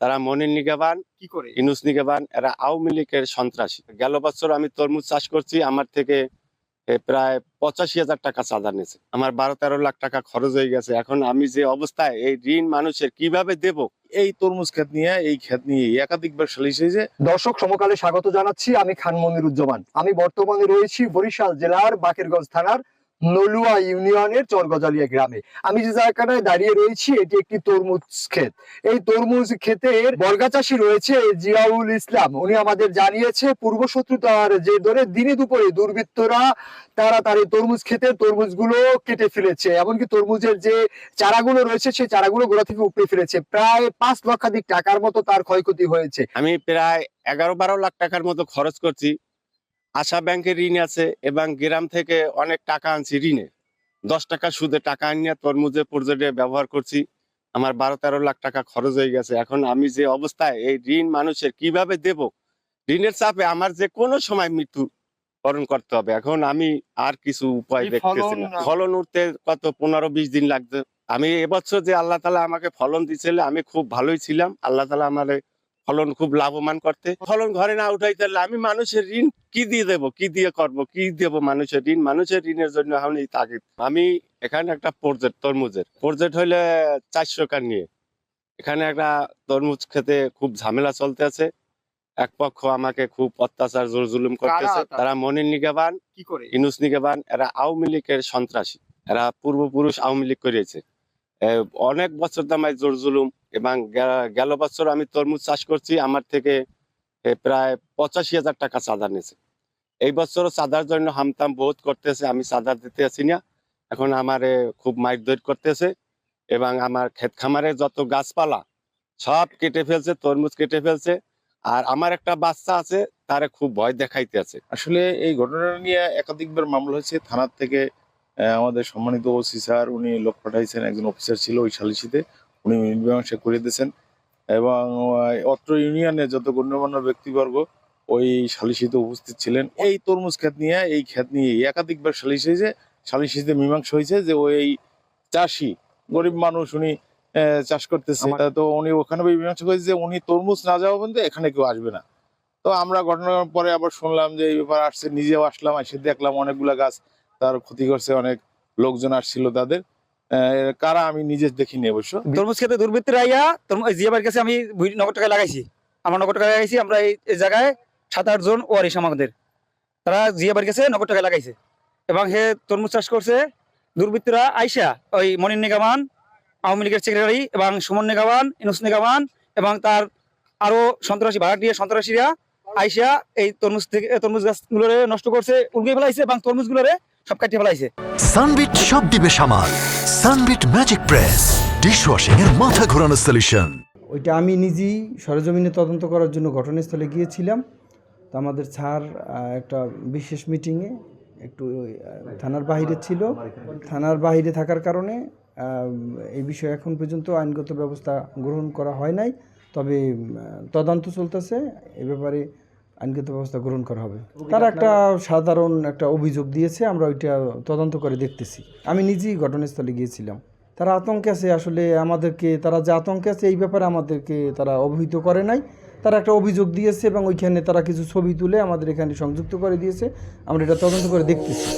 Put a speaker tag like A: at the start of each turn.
A: তারা মনির নিগাবান
B: কি করে?
A: ইনুস নিগাবান এরা আওয়ামী লীগের সন্ত্রাসী। গেল বছর আমি তরমুজ চাষ করছি, আমার থেকে প্রায় 85,000 টাকা চাঁদা নিয়েছে। আমার 12-13 লাখ টাকা খরচ হয়ে গেছে। এখন আমি যে অবস্থায়, এই ঋণ মানুষের কিভাবে দেব?
C: এই তরমুজ ক্ষেত নিয়ে একাধিকবার সালিশ হয়েছে।
B: দর্শক সমকালে স্বাগত জানাচ্ছি, আমি খান মনিরুজ্জামান। আমি বর্তমানে রয়েছি বরিশাল জেলার বাকেরগঞ্জ থানার নলুয়া ইউনিয়নের চরগজালিয়া গ্রামে। আমি যে জায়গাটায় দাঁড়িয়ে রয়েছি এটি একটি তরমুজ ক্ষেত। এই তরমুজ ক্ষেতের বর্গা চাষী রয়েছে জিয়াউল ইসলাম। উনি আমাদের জানিয়েছে পূর্ব শত্রুতার যে ধরে দিনে দুপুরে দুর্বৃত্তরা তার এই তরমুজ ক্ষেতের তরমুজগুলো কেটে ফেলেছে, এমনকি তরমুজের যে চারাগুলো রয়েছে সেই চারাগুলো গোড়া থেকে উপড়ে ফেলেছে। প্রায় 5 লক্ষাধিক টাকার মতো তার ক্ষয়ক্ষতি হয়েছে।
A: আমি প্রায় 11-12 লাখ টাকার মতো খরচ করছি। আশা ব্যাংকের ঋণ আছে এবং গ্রাম থেকে অনেক টাকা আনছি ঋণে। 10 টাকা সুদে টাকা আনিয়ে তরমুজের প্রজেক্টে ব্যবহার করছি। আমার 12-13 লাখ টাকা খরচ হয়ে গেছে। এখন আমি যে অবস্থায়, এই ঋণ মানুষের কিভাবে দেব? ঋণের চাপে আমার যে কোনো সময় মৃত্যু বরণ করতে হবে। এখন আমি আর কিছু উপায় দেখতেছি না। ফলন উঠতে কত 15-20 দিন লাগবে। আমি এবছর যে আল্লাহ তাআলা আমাকে ফলন দিয়েছিল, আমি খুব ভালোই ছিলাম। আল্লাহ তাআলা আমার ফলন খুব লাভবান করতে। ফলন ঘরে না উঠাইতে পারলে আমি মানুষের ঋণ কি দিয়ে দেব, কি দিয়ে করব, কি দেব মানুষের ঋণ? মানুষের ঋণের জন্য এখন এই তাগিদ। আমি এখানে একটা প্রজেক্ট, তরমুজের প্রজেক্ট হইলে 400 কান নিয়ে এখানে একটা তরমুজ খেতে খুব ঝামেলা চলতে আছে। এক পক্ষ আমাকে খুব অত্যাচার জোর জুলুম করতেছে। তারা মনির নিগাবান
B: কি করে?
A: ইনুস নিগাবান এরা আওয়ামী লীগের সন্ত্রাসী। এরা পূর্বপুরুষ আওয়ামী লীগ করিয়েছে। অনেক বছর দামায় জোর জুলুম। এবং গেল বছর আমি তরমুজ চাষ করছি, আমার থেকে প্রায় 85,000 টাকা চাঁদা নিয়েছে। এই বছরও চাঁদার জন্য হামতাম বহুত করতেছে, আমি চাঁদা দিতে আছি না। এখন আমার খুব মারধর করতেছে এবং আমার ক্ষেত খামারে যত গাছপালা সব কেটে ফেলছে, তরমুজ কেটে ফেলছে। আর আমার একটা বাচ্চা আছে, তারে খুব ভয় দেখাইতে আছে।
C: আসলে এই ঘটনা নিয়ে একাধিকবার মামলা হয়েছে থানার থেকে। আমাদের সম্মানিত ওসি স্যার উনি লোক পাঠাইছেন, একজন অফিসার ছিল ওই সালিশিতে, উনি মীমাংসা করে দিয়েছেন। এবং অত্র ইউনিয়নে যত গণ্যমান্য ব্যক্তিবর্গ ওই সালিশিতে উপস্থিত ছিলেন। এই তরমুজ ক্ষেত নিয়ে একাধিকবার সালিশ হয়েছে। সালিশিতে মীমাংসা হয়েছে যে ওই চাষি গরিব মানুষ, উনি চাষ করতেছে, তো উনি ওখানে মীমাংসা করেছে যে উনি তরমুজ না যাওয়া পর্যন্ত এখানে কেউ আসবে না। তো আমরা ঘটনার পরে আবার শুনলাম যে এই ব্যাপার আসছে, নিজেও আসলাম, এসে দেখলাম অনেকগুলা গাছ তার ক্ষতি করছে, অনেক লোকজন আসছিল তাদের। কারা আমি নিজে দেখিনি অবশ্য।
D: তরমুজ খেতে দুর্বৃত্তরা আইয়া জিয়াবার কাছে আমি নগদ টাকা লাগাইছি, আমরা নগদ টাকা লাগাইছি। আমরা এই জায়গায় 7-8 জন ওয়ারিশ আমাদের, তারা জিয়াবার কাছে নগদ টাকা লাগাইছে এবং হে তরমুজ চাষ করছে। দুর্বৃত্তরা আইসা ওই মনির নিগামান আওয়ামী লীগের সেক্রেটারি এবং সুমন নিগামান ইনুস নিগামান এবং তার আরো সন্ত্রাসী ভাড়াটিয়া সন্ত্রাসীরা আইসা এই তরমুজ গাছগুলো নষ্ট করছে, উল্টে ফেলাইছে এবং তরমুজগুলোরে সব কাটিয়ে ফেলাইছে।
E: সানবিট সব দিবে সামাল। সানবিট ম্যাজিক প্রেস ডিশওয়াশিং এর মাথা ঘোরানো সলিউশন।
F: ওইটা আমি নিজেই সরেজমিনে তদন্ত করার জন্য ঘটনাস্থলে গিয়েছিলাম। তো আমাদের স্যার একটা বিশেষ মিটিংয়ে একটু থানার বাইরে ছিল। থানার বাইরে থাকার কারণে এই বিষয়ে এখন পর্যন্ত আইনগত ব্যবস্থা গ্রহণ করা হয় নাই, তবে তদন্ত চলতেছে, এ ব্যাপারে আইনগত ব্যবস্থা গ্রহণ করা হবে। তারা একটা সাধারণ একটা অভিযোগ দিয়েছে, আমরা ওইটা তদন্ত করে দেখতেছি। আমি নিজেই ঘটনাস্থলে গিয়েছিলাম। তারা আতঙ্কে আছে, আসলে আমাদেরকে তারা যে আতঙ্কে আছে এই ব্যাপারে আমাদেরকে তারা অবহিত করে নাই। তারা একটা অভিযোগ দিয়েছে এবং ওইখানে তারা কিছু ছবি তুলে আমাদের এখানে সংযুক্ত করে দিয়েছে, আমরা এটা তদন্ত করে দেখতেছি।